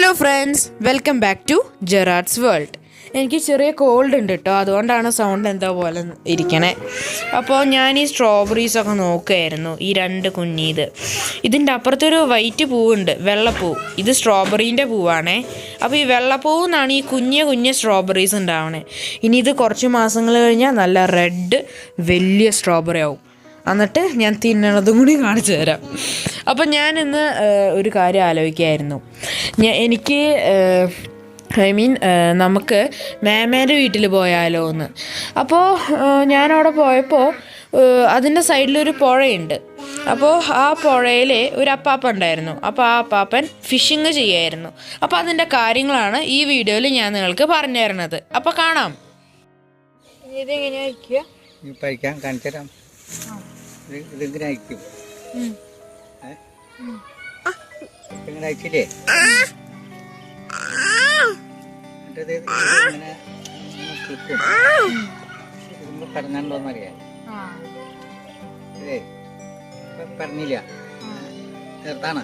Hello friends, welcome back to Gerard's world. എനിക്ക് ചെറിയ called ഉണ്ട് കേട്ടോ, അതുകൊണ്ടാണ് സൗണ്ട് എന്താ പോലെ ഇരിക്കണേ. അപ്പോൾ ഞാൻ ഈ സ്ട്രോബെറീസൊക്കെ നോക്കുകയായിരുന്നു, ഈ രണ്ട് കുഞ്ഞീത്. ഇതിൻ്റെ അപ്പുറത്തൊരു വൈറ്റ് പൂവുണ്ട്, വെള്ളപ്പൂ. ഇത് സ്ട്രോബെറീൻ്റെ പൂവാണേ. അപ്പോൾ ഈ വെള്ളപ്പൂവിൽ നിന്നാണ് ഈ കുഞ്ഞ് സ്ട്രോബെറീസ് ഉണ്ടാവണേ. ഇനി ഇത് കുറച്ച് മാസങ്ങൾ കഴിഞ്ഞാൽ നല്ല റെഡ് വലിയ സ്ട്രോബെറി ആവും. എന്നിട്ട് ഞാൻ തിന്നണതും കൂടി കാണിച്ചു തരാം. അപ്പം ഞാൻ ഇന്ന് ഒരു കാര്യം ആലോചിക്കുകയായിരുന്നു. എനിക്ക് നമുക്ക് മേമേൻ്റെ വീട്ടിൽ പോയാലോ എന്ന്. അപ്പോൾ ഞാനവിടെ പോയപ്പോൾ അതിൻ്റെ സൈഡിലൊരു പുഴയുണ്ട്. അപ്പോൾ ആ പുഴയിൽ ഒരു അപ്പാപ്പൻ ഉണ്ടായിരുന്നു. അപ്പോൾ ആ അപ്പാപ്പൻ ഫിഷിങ് ചെയ്യായിരുന്നു. അപ്പോൾ അതിൻ്റെ കാര്യങ്ങളാണ് ഈ വീഡിയോയിൽ ഞാൻ നിങ്ങൾക്ക് പറഞ്ഞു തരുന്നത്. അപ്പോൾ കാണാം. ഇതെങ്ങനെയായിരിക്കും കാണിച്ചു തരാം. ഇതിങ്ങനെ അയക്കും, ഇങ്ങനെ അയച്ചില്ലേ, ഇങ്ങനെ കിട്ടും. ഇതുമ്പോ പറഞ്ഞോന്നറിയാം. ഇതേ പറഞ്ഞില്ല, ചേർത്താണ്.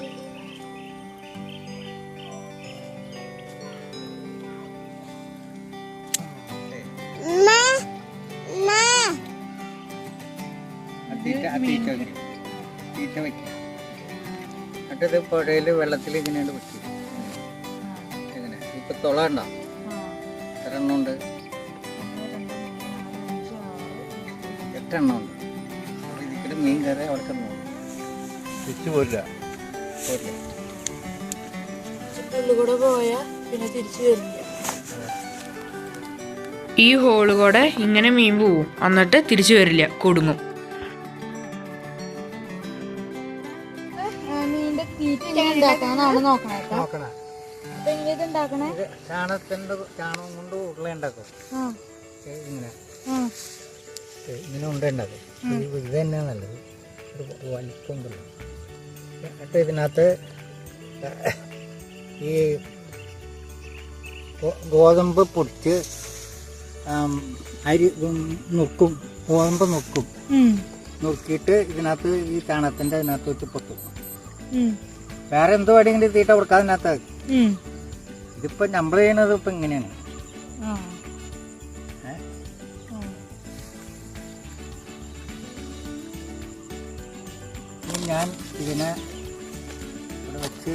തീറ്റ വയ്ക്കും. എന്നിട്ടത് പുഴയിൽ വെള്ളത്തിൽ ഇങ്ങനെയാണ് വെക്കും. എങ്ങനെ ഇപ്പൊ തുള ഉണ്ടോ? എത്ര എണ്ണം ഉണ്ട്? 8 എണ്ണം ഉണ്ട്. ഇതിൽ മീൻ കയറി അവിടെ കിടന്നു തിരിച്ചു പോരില്ല. ഈ ഹോള് കൂടെ ഇങ്ങനെ മീൻ പോവും, എന്നിട്ട് തിരിച്ചു വരില്ല, കൊടുങ്ങും. ചാണകം കൊണ്ട് ഉരുള ഉണ്ടാക്കും. ഇങ്ങനെ ഉണ്ടാക്കും. ഇത് തന്നെയാണ് നല്ലത്. വലിപ്പമുണ്ടല്ലോ. എന്നിട്ട് ഇതിനകത്ത് ഈ ഗോതമ്പ് പൊടിച്ച് അരി നുറുക്കും. ഗോതമ്പ് നുറുക്കിയിട്ട് ഇതിനകത്ത് ഈ ചാണകത്തിന്റെ അതിനകത്ത് വെച്ച് പൊട്ടും. വേറെ എന്തോ അടിയെങ്കിലും തീറ്റ കൊടുക്കാതെ അതിനകത്ത്. ഇതിപ്പോ നമ്മൾ ചെയ്യണത് ഇപ്പൊ ഇങ്ങനെയാണ്. ഞാൻ ഇതിനെ ഇവിടെ വെച്ച്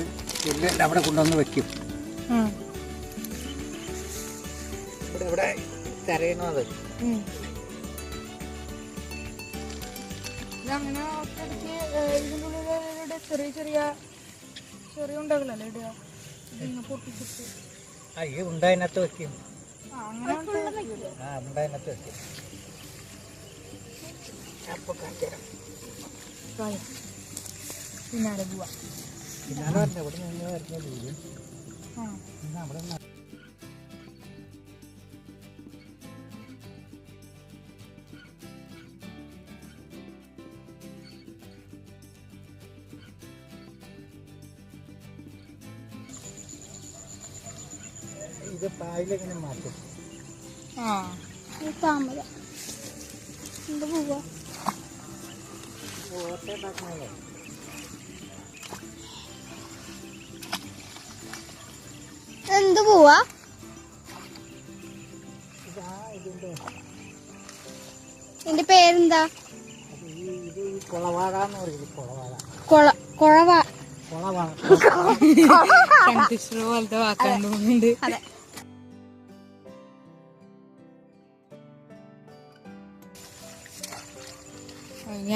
എല്ലാം അവിടെ കൊണ്ടുവന്ന് വെക്കും. ഇവിടെ തരയണത് ചെറിയ ഉണ്ടാകില്ലല്ലേ ഇടുക. ഈ ഉണ്ടായതിനകത്ത് വെക്കും. ഉണ്ടായതിനകത്ത് വെക്കും. അപ്പൊ കാണിച്ചുതരാം. പിന്നാലെ പോവാ. പിന്നാലെ വരണ ഇവിടെ നിന്ന് വരുന്ന ദൂരം അവിടെ ഇത് പായലെങ്ങനെ മാറ്റും. താമര എന്താ പോവാ? എന്ത് പോവാ? എന്റെ പേരെന്താ? കൊളവാഴന്ന് പറയും. പോലത്തെ വാക്കാണ്ട് തോന്നുന്നുണ്ട്.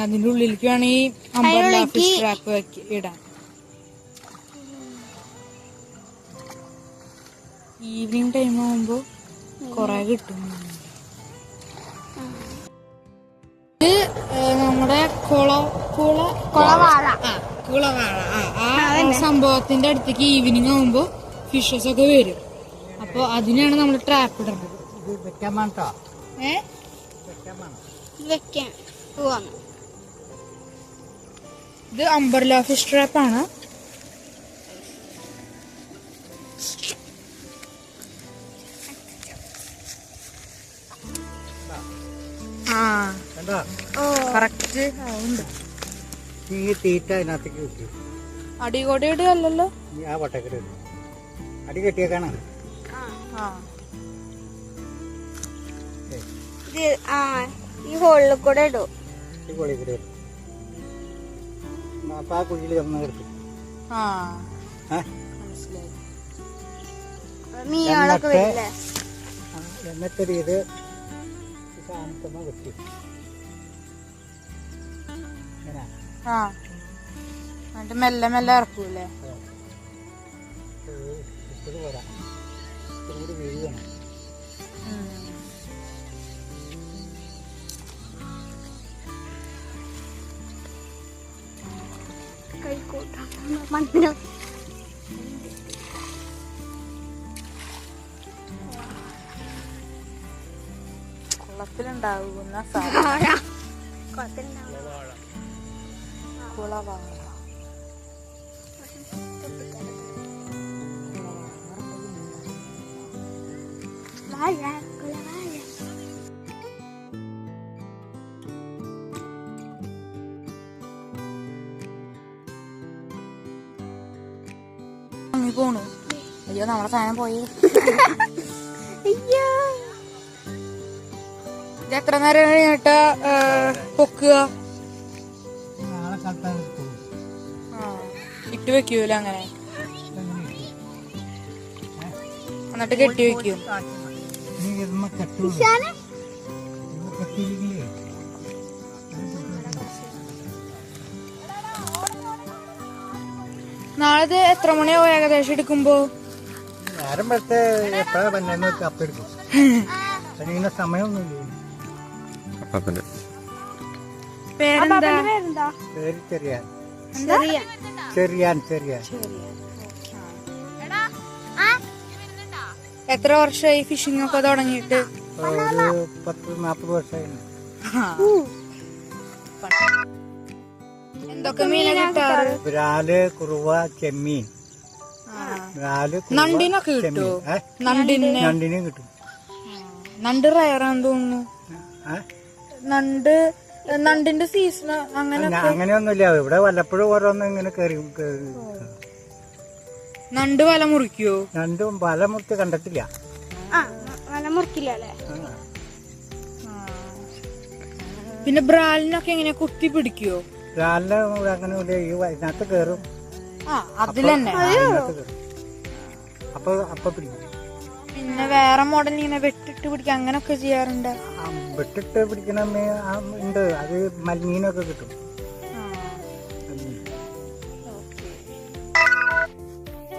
അതിന്റെ ഉള്ളിലേക്ക് വേണമെങ്കിൽ അമ്പർല ഫിഷ് ട്രാപ്പ് ഇടാം. ഈവനിങ് ടൈം ആവുമ്പോ കൊറേ കിട്ടും. നമ്മുടെ കുളവാഴ ആ സംഭവത്തിന്റെ അടുത്തേക്ക് ഈവനിങ് ആവുമ്പോ ഫിഷസ് ഒക്കെ വരും. അപ്പൊ അതിനാണ് നമ്മൾ ട്രാപ്പ് ഇടുന്നത്. ഇത് അമ്പർല ഫിഷ് ട്രാപ്പാണ്. കറക്റ്റ് തീറ്റ അതിനകത്തേക്ക് കിട്ടി. അടികൊടി ഇടുകയല്ലോ. ആ വട്ടക്കര അടി കെട്ടിയേക്കാണ്. ആ ഈ ഹോളിൽ കൂടെ ഇടും. ഈ പൊളി കൂടെ അപ്പൊ ആ കുഴിയിൽ ഒന്ന് കിടക്കും. ആ ഏഹ് മനസ്സിലായി. മീനുകളൊക്കെ വരില്ലേ? എന്നിട്ടൊരു ഇത് സാധനത്തുമ്പോ വെക്കും. ഇങ്ങനെ ആ എന്നിട്ട് മെല്ലെ മെല്ലെ ഇറക്കൂലേ? ഇപ്പോഴും പോരാ, ഇത്തിരി വീഴണം. മണ്ണിനോ കുളത്തിലുണ്ടാകുന്ന കുളവാഴ. പോണു. അയ്യോ നമ്മളെ സാധനം പോയി. ഇത് എത്ര നേരം കഴിഞ്ഞിട്ട് പൊക്കുക? നാളെ കാലത്താണ് ഇട്ട് വെക്കൂല അങ്ങനെ, എന്നിട്ട് കെട്ടി വെക്കും. കെട്ടിയില്ലെങ്കിലേ നാളെ ഇത് എത്ര മണിയാവും ഏകദേശം എടുക്കുമ്പോ? നേരം വെറുതെ എപ്പോഴാ പന്നെന്ന് വെച്ചാൽ അപ്പം എടുക്കും. അതിങ്ങനെ സമയമൊന്നുമില്ല. പേരെന്താ? പേര് ചെറിയാൻ. ചെറിയ ചെറിയാൻ ചെറിയാൻ. എത്ര വർഷമായി ഫിഷിംഗ് ഒക്കെ തുടങ്ങിയിട്ട്? ഒരു 40-40 വർഷമായി. എന്തൊക്കെ മീനാ കിട്ടാറ്? ബ്രാല്, കുറുവ, ചെമ്മീൻ. ബ്രാല്, കുറുവ, നണ്ടിനൊക്കെ കിട്ടുമോ? നണ്ടിനെയും കിട്ടും. നണ്ട് റയറാന്ന് തോന്നുന്നു. നണ്ടിന്റെ സീസൺ അങ്ങനെ അങ്ങനെയൊന്നുമില്ല. ഇവിടെ വല്ലപ്പോഴും ഓരോന്നും ഇങ്ങനെ കയറി. നണ്ട് വല മുറിക്കോ? രണ്ടും വല മുറിച്ച് കണ്ടിട്ടില്ല. വല മുറിക്കില്ല അല്ലേ? പിന്നെ ബ്രാലിനൊക്കെ എങ്ങനെ കുത്തി പിടിക്കോ? ബ്രാലിന് അങ്ങനെ ഈ ഇതിനകത്ത് കയറും. അതിലെന്നെ അപ്പൊ പിടിക്കും. പിന്നെ വേറെ മോഡൽ ഇങ്ങനെ വെട്ടിട്ട് പിടിക്കുക അങ്ങനൊക്കെ ചെയ്യാറുണ്ട്. വെട്ടിട്ട് പിടിക്കണ ഉണ്ട്. അത് മീനൊക്കെ കിട്ടും.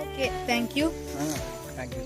Okay, thank you. Thank you.